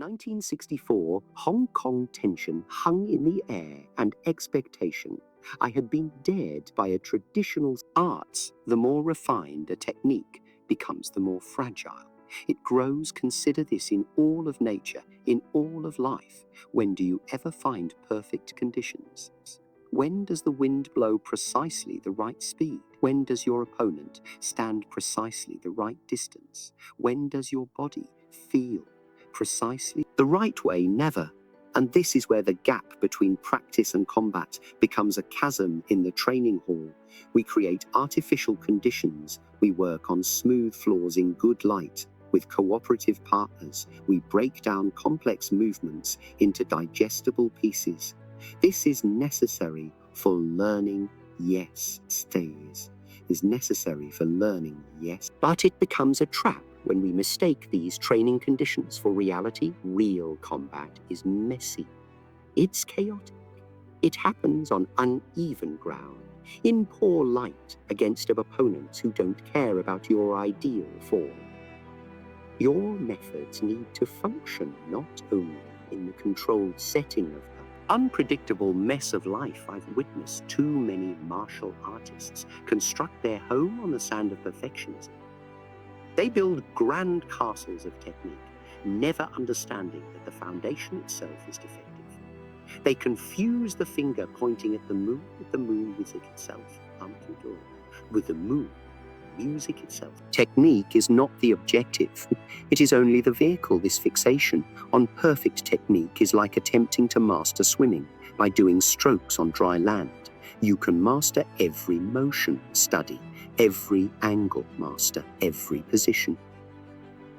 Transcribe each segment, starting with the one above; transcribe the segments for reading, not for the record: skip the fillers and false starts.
1964, Hong Kong tension hung in the air and expectation. I had been dared by a traditional arts. The more refined a technique becomes, the more fragile. It grows. Consider this in all of nature, in all of life. When do you ever find perfect conditions? When does the wind blow precisely the right speed? When does your opponent stand precisely the right distance? When does your body feel precisely the right way? Never. And this is where the gap between practice and combat becomes a chasm in the training hall. We create artificial conditions. We work on smooth floors in good light. With cooperative partners, we break down complex movements into digestible pieces. This is necessary for learning, yes, stays. Is necessary for learning, yes. But it becomes a trap when we mistake these training conditions for reality. Real combat is messy. It's chaotic. It happens on uneven ground, in poor light, against opponents who don't care about your ideal form. Your methods need to function not only in the controlled setting of the unpredictable mess of life. I've witnessed too many martial artists construct their home on the sand of perfectionism. They build grand castles of technique, never understanding that the foundation itself is defective. They confuse the finger pointing at the moon with the moon music itself, with the moon music itself. Technique is not the objective. It is only the vehicle. This fixation on perfect technique is like attempting to master swimming by doing strokes on dry land. You can master every motion, study every angle, master every position.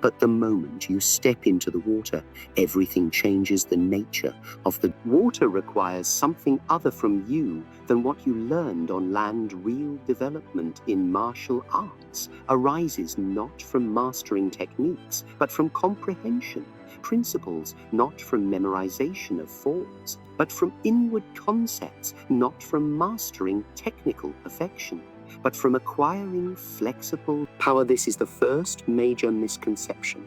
But the moment you step into the water, everything changes. The nature of the water requires something other from you than what you learned on land. Real development in martial arts arises not from mastering techniques, but from comprehension. Principles, not from memorization of forms, but from inward concepts, not from mastering technical perfection, but from acquiring flexible power. This is the first major misconception.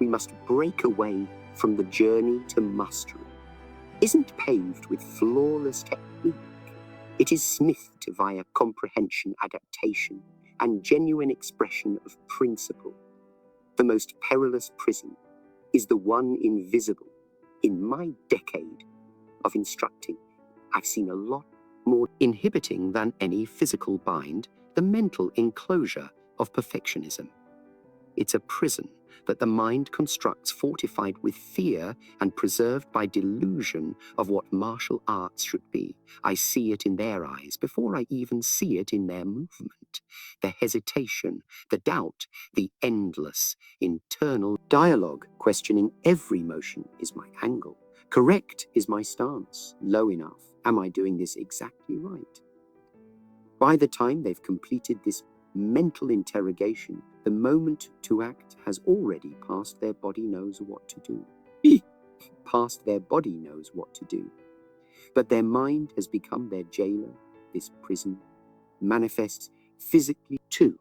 We must break away from the journey to mastery. Isn't paved with flawless technique. It is smithed via comprehension, adaptation, and genuine expression of principle. The most perilous prison is the one invisible. In my decade of instructing, I've seen a lot more inhibiting than any physical bind, the mental enclosure of perfectionism. It's a prison that the mind constructs, fortified with fear and preserved by delusion of what martial arts should be. I see it in their eyes before I even see it in their movement. The hesitation, the doubt, the endless internal dialogue, questioning every motion. Is my angle correct? Is my stance low enough? Am I doing this exactly right? By the time they've completed this mental interrogation, the moment to act has already passed. Their body knows what to do. Past their body knows what to do. But their mind has become their jailer. This prison manifests physically too.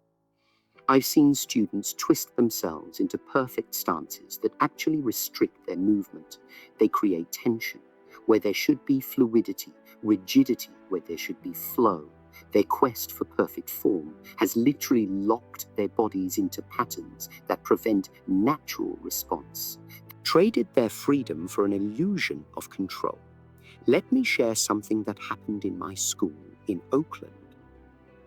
I've seen students twist themselves into perfect stances that actually restrict their movement. They create tension where there should be fluidity, rigidity where there should be flow. Their quest for perfect form has literally locked their bodies into patterns that prevent natural response, traded their freedom for an illusion of control. Let me share something that happened in my school in Oakland.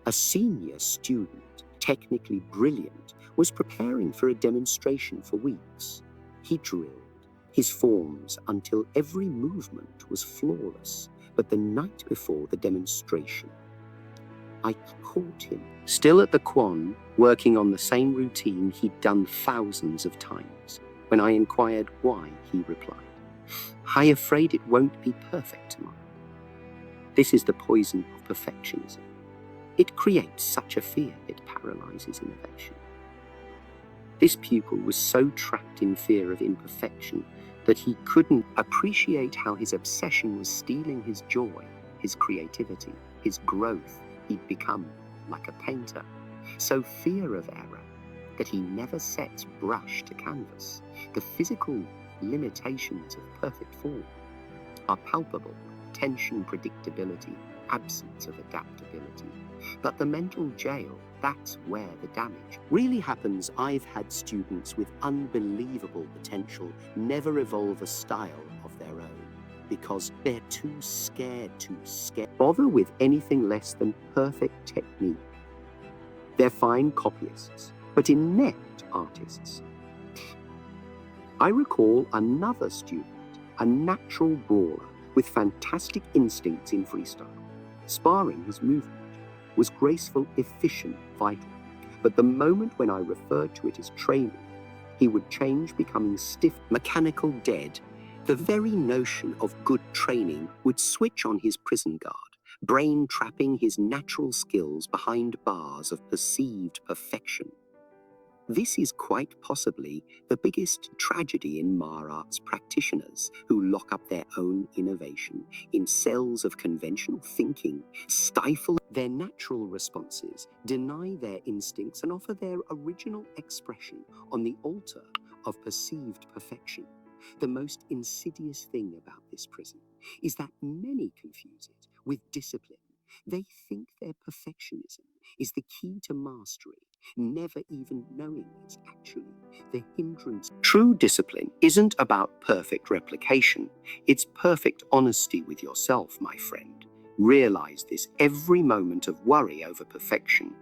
A senior student, technically brilliant, was preparing for a demonstration for weeks. He drilled his forms until every movement was flawless. But the night before the demonstration, I caught him, still at the Quan, working on the same routine he'd done thousands of times. When I inquired why, he replied, "I'm afraid it won't be perfect tomorrow." This is the poison of perfectionism. It creates such a fear, it paralyzes innovation. This pupil was so trapped in fear of imperfection that he couldn't appreciate how his obsession was stealing his joy, his creativity, his growth. He'd become like a painter, so fear of error that he never sets brush to canvas. The physical limitations of perfect form are palpable: tension, predictability, absence of adaptability. But the mental jail, that's where the damage really happens. I've had students with unbelievable potential never evolve a style of their own because they're too scared to bother with anything less than perfect technique. They're fine copyists, but inept artists. I recall another student, a natural brawler with fantastic instincts in freestyle. Sparring his movement was graceful, efficient, vital. But the moment when I referred to it as training, he would change, becoming stiff, mechanical, dead. The very notion of good training would switch on his prison guard, brain trapping his natural skills behind bars of perceived perfection. This is quite possibly the biggest tragedy in arts practitioners who lock up their own innovation in cells of conventional thinking, stifle their natural responses, deny their instincts, and offer their original expression on the altar of perceived perfection. The most insidious thing about this prison is that many confuse it with discipline. They think their perfectionism is the key to mastery, never even knowing it's actually the hindrance. True discipline isn't about perfect replication, it's perfect honesty with yourself, my friend. Realize this: every moment of worry over perfection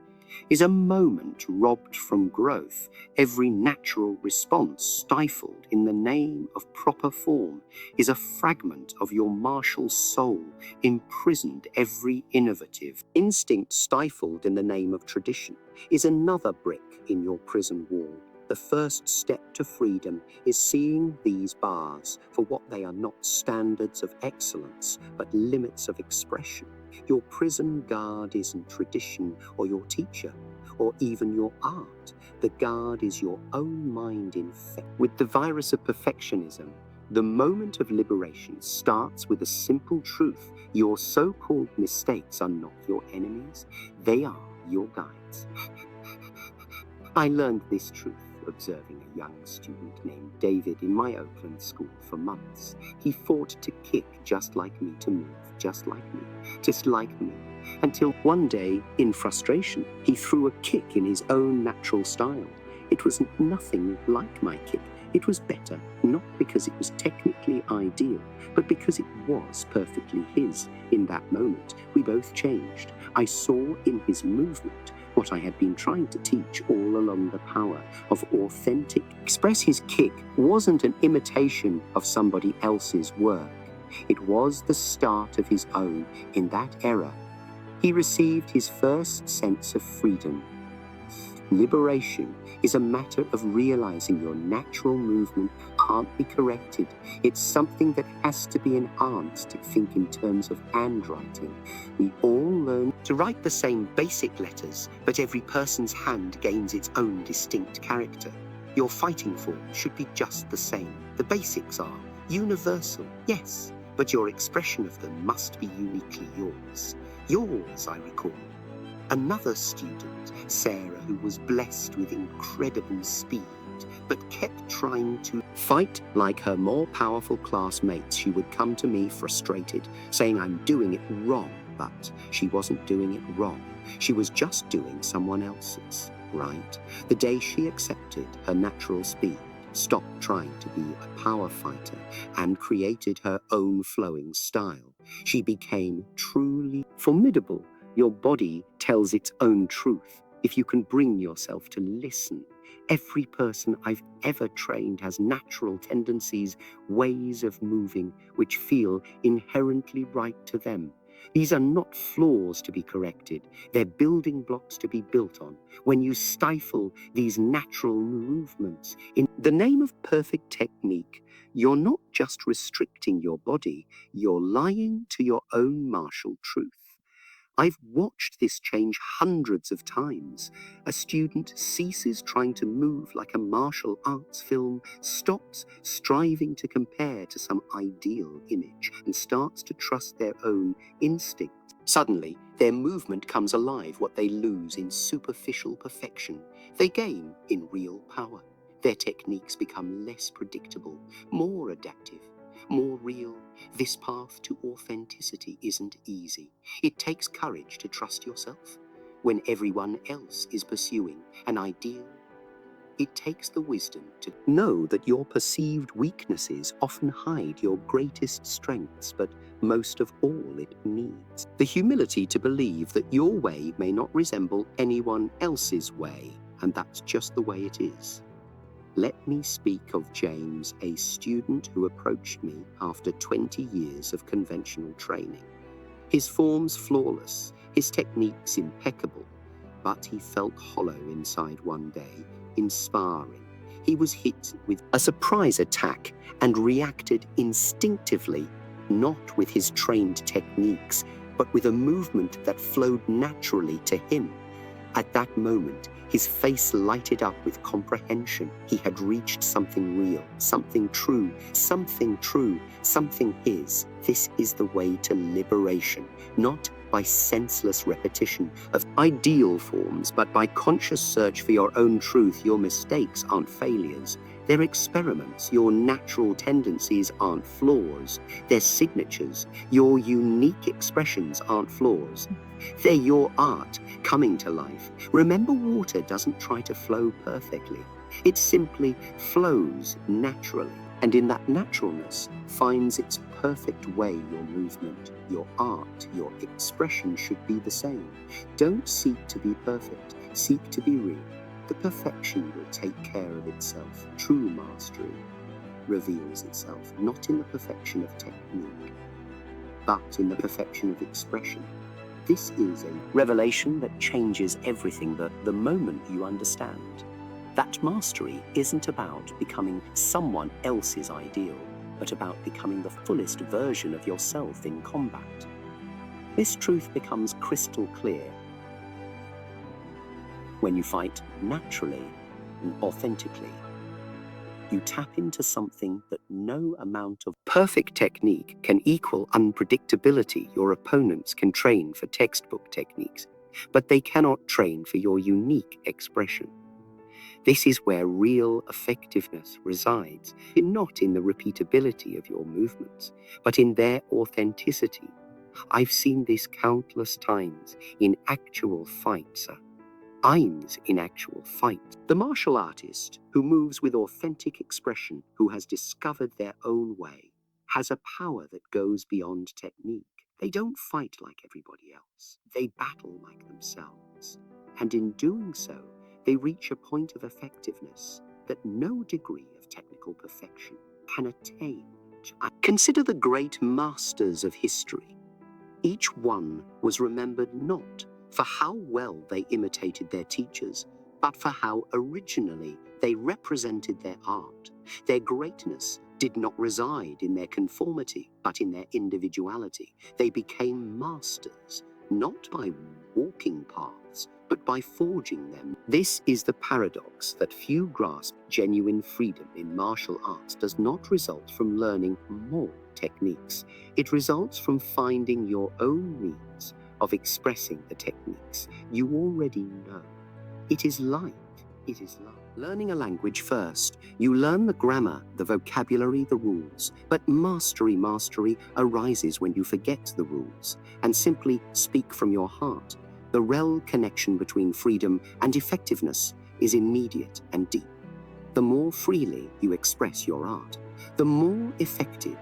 is a moment robbed from growth. Every natural response stifled in the name of proper form is a fragment of your martial soul imprisoned. Every innovative instinct stifled in the name of tradition is another brick in your prison wall. The first step to freedom is seeing these bars for what they are: not standards of excellence, but limits of expression. Your prison guard isn't tradition or your teacher or even your art. The guard is your own mind infected with the virus of perfectionism. The moment of liberation starts with a simple truth: your so-called mistakes are not your enemies, they are your guides. I learned this truth observing a young student named David in my Oakland school for months. He fought to kick just like me, to move just like me, until one day, in frustration, he threw a kick in his own natural style. It was nothing like my kick. It was better, not because it was technically ideal, but because it was perfectly his. In that moment, we both changed. I saw in his movement what I had been trying to teach all along: the power of authentic express. His kick wasn't an imitation of somebody else's work. It was the start of his own. In that era, he received his first sense of freedom. Liberation is a matter of realizing your natural movement can't be corrected. It's something that has to be enhanced. Think in terms of handwriting. We all learn to write the same basic letters, but every person's hand gains its own distinct character. Your fighting form should be just the same. The basics are universal, yes, but your expression of them must be uniquely yours. Yours, I recall. Another student, Sarah, who was blessed with incredible speed, but kept trying to fight like her more powerful classmates. She would come to me frustrated, saying I'm doing it wrong, but she wasn't doing it wrong. She was just doing someone else's, right? The day she accepted her natural speed, stopped trying to be a power fighter, and created her own flowing style, she became truly formidable. Your body tells its own truth if you can bring yourself to listen. Every person I've ever trained has natural tendencies, ways of moving, which feel inherently right to them. These are not flaws to be corrected. They're building blocks to be built on. When you stifle these natural movements in the name of perfect technique, you're not just restricting your body, you're lying to your own martial truth. I've watched this change hundreds of times. A student ceases trying to move like a martial arts film, stops striving to compare to some ideal image, and starts to trust their own instinct. Suddenly, their movement comes alive. What they lose in superficial perfection, they gain in real power. Their techniques become less predictable, more adaptive, more real. This path to authenticity isn't easy. It takes courage to trust yourself when everyone else is pursuing an ideal. It takes the wisdom to know that your perceived weaknesses often hide your greatest strengths, but most of all it needs the humility to believe that your way may not resemble anyone else's way, and that's just the way it is. Let me speak of James, a student who approached me after 20 years of conventional training. His forms flawless, his techniques impeccable, but he felt hollow inside one day in sparring. He was hit with a surprise attack and reacted instinctively, not with his trained techniques, but with a movement that flowed naturally to him. At that moment, his face lighted up with comprehension. He had reached something real, something true, something his. This is the way to liberation, not by senseless repetition of ideal forms, but by conscious search for your own truth. Your mistakes aren't failures. They're experiments. Your natural tendencies aren't flaws. They're signatures. Your unique expressions aren't flaws. They're your art coming to life. Remember, water doesn't try to flow perfectly. It simply flows naturally. And in that naturalness finds its perfect way. Your movement, your art, your expression should be the same. Don't seek to be perfect. Seek to be real. The perfection will take care of itself. True mastery reveals itself, not in the perfection of technique, but in the perfection of expression. This is a revelation that changes everything the moment you understand. That mastery isn't about becoming someone else's ideal, but about becoming the fullest version of yourself in combat. This truth becomes crystal clear when you fight naturally and authentically. You tap into something that no amount of perfect technique can equal. Unpredictability. Your opponents can train for textbook techniques, but they cannot train for your unique expression. This is where real effectiveness resides, not in the repeatability of your movements, but in their authenticity. I've seen this countless times in actual fights. In actual fight. The martial artist who moves with authentic expression, who has discovered their own way, has a power that goes beyond technique. They don't fight like everybody else. They battle like themselves. And in doing so, they reach a point of effectiveness that no degree of technical perfection can attain. Consider the great masters of history. Each one was remembered not for how well they imitated their teachers, but for how originally they represented their art. Their greatness did not reside in their conformity, but in their individuality. They became masters, not by walking paths, but by forging them. This is the paradox that few grasp. Genuine freedom in martial arts does not result from learning more techniques. It results from finding your own means of expressing the techniques you already know. It is light. It is love. Learning a language first. You learn the grammar, the vocabulary, the rules. But mastery arises when you forget the rules and simply speak from your heart. The real connection between freedom and effectiveness is immediate and deep. The more freely you express your art, the more effective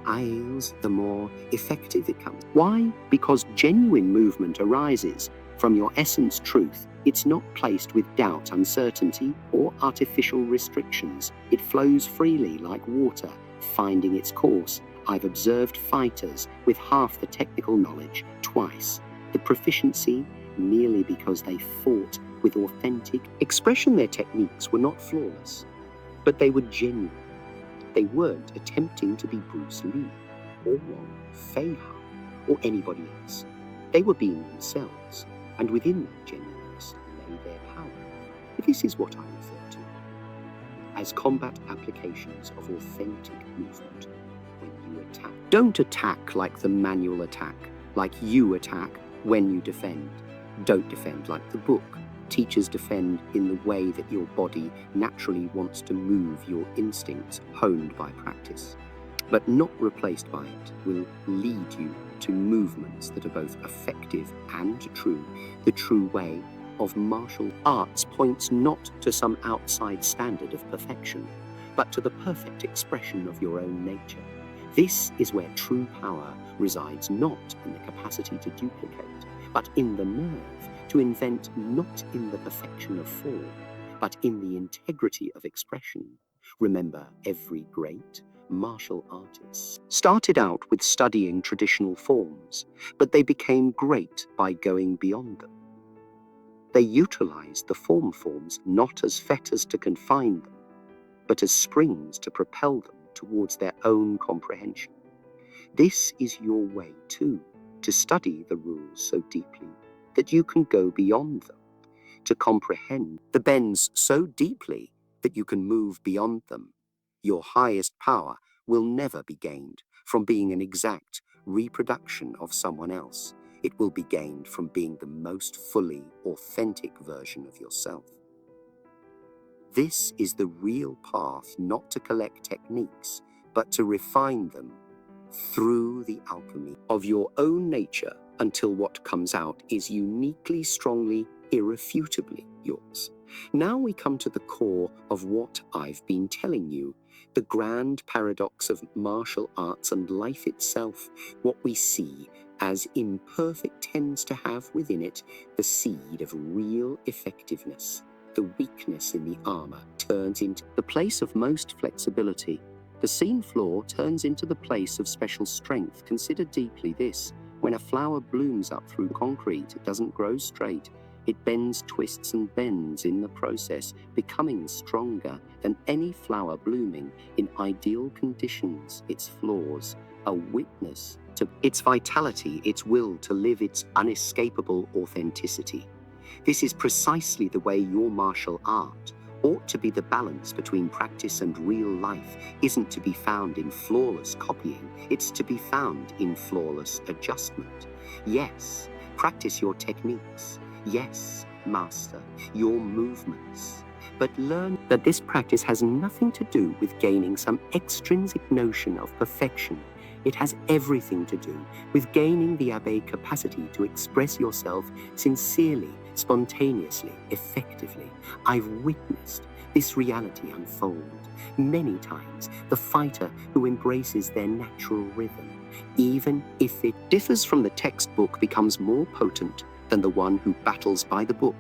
the more effective it comes. Why? Because genuine movement arises from your essence truth. It's not placed with doubt, uncertainty, or artificial restrictions. It flows freely like water, finding its course. I've observed fighters with half the technical knowledge twice. The proficiency merely because they fought with authentic expression. Their techniques were not flawless, but they were genuine. They weren't attempting to be Bruce Lee, or Fei Han, or anybody else. They were being themselves, and within that genuineness lay their power. This is what I refer to as combat applications of authentic movement. When you attack, don't attack like the manual attack, like you attack when you defend. Don't defend like the book Teachers defend in the way that your body naturally wants to move your instincts, honed by practice, but not replaced by it, will lead you to movements that are both effective and true. The true way of martial arts points not to some outside standard of perfection, but to the perfect expression of your own nature. This is where true power resides, not in the capacity to duplicate, but in the nerve to invent, not in the perfection of form, but in the integrity of expression. Remember, every great martial artist started out with studying traditional forms, but they became great by going beyond them. They utilized the forms not as fetters to confine them, but as springs to propel them towards their own comprehension. This is your way, too, to study the rules so deeply that you can go beyond them, to comprehend the bends so deeply that you can move beyond them. Your highest power will never be gained from being an exact reproduction of someone else. It will be gained from being the most fully authentic version of yourself. This is the real path, not to collect techniques, but to refine them through the alchemy of your own nature until what comes out is uniquely, strongly, irrefutably yours. Now we come to the core of what I've been telling you, the grand paradox of martial arts and life itself. What we see as imperfect tends to have within it the seed of real effectiveness. The weakness in the armor turns into the place of most flexibility. The seam floor turns into the place of special strength. Consider deeply this. When a flower blooms up through concrete, it doesn't grow straight. It bends, twists, and bends in the process, becoming stronger than any flower blooming in ideal conditions. Its flaws, a witness to its vitality, its will to live its unescapable authenticity. This is precisely the way your martial art ought to be. The balance between practice and real life isn't to be found in flawless copying, it's to be found in flawless adjustment. Yes, practice your techniques. Yes, master your movements. But learn that this practice has nothing to do with gaining some extrinsic notion of perfection. It has everything to do with gaining the Abbé capacity to express yourself sincerely, spontaneously, effectively. I've witnessed this reality unfold many times. The fighter who embraces their natural rhythm, even if it differs from the textbook, becomes more potent than the one who battles by the book.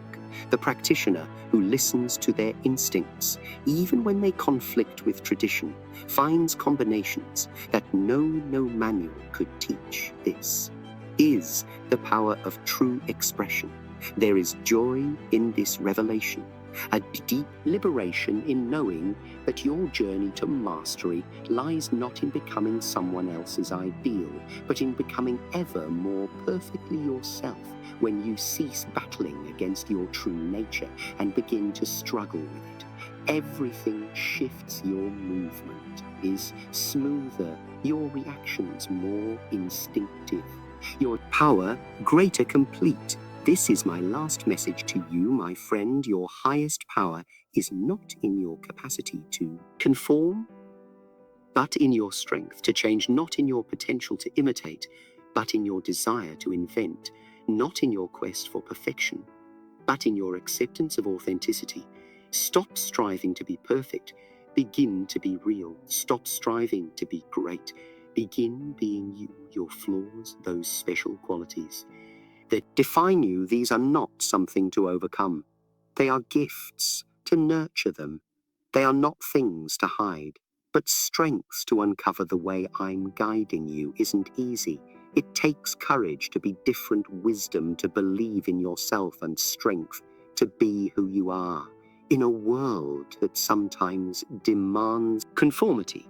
The practitioner who listens to their instincts, even when they conflict with tradition, finds combinations that no manual could teach. This is the power of true expression. There is joy in this revelation, a deep liberation in knowing that your journey to mastery lies not in becoming someone else's ideal, but in becoming ever more perfectly yourself. When you cease battling against your true nature and begin to struggle with it, everything shifts. Your movement is smoother, your reactions more instinctive, your power greater, complete. This is my last message to you, my friend. Your highest power is not in your capacity to conform, but in your strength to change, not in your potential to imitate, but in your desire to invent, not in your quest for perfection, but in your acceptance of authenticity. Stop striving to be perfect. Begin to be real. Stop striving to be great. Begin being you, your flaws, those special qualities that define you. These are not something to overcome. They are gifts to nurture them. They are not things to hide, but strengths to uncover. The way I'm guiding you isn't easy. It takes courage to be different, wisdom to believe in yourself, and strength to be who you are in a world that sometimes demands conformity.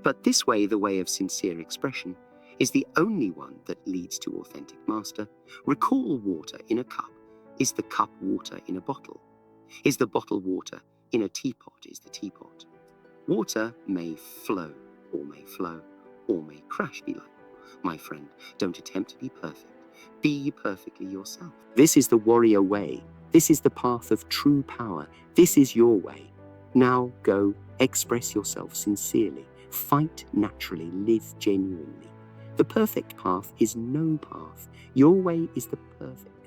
But this way, the way of sincere expression, is the only one that leads to authentic master. Recall water in a cup. Is the cup water in a bottle? Is the bottle water in a teapot? Is the teapot? Water may flow, or may crash below. My friend, don't attempt to be perfect. Be perfectly yourself. This is the warrior way. This is the path of true power. This is your way. Now go, express yourself sincerely. Fight naturally, live genuinely. The perfect path is no path. Your way is the perfect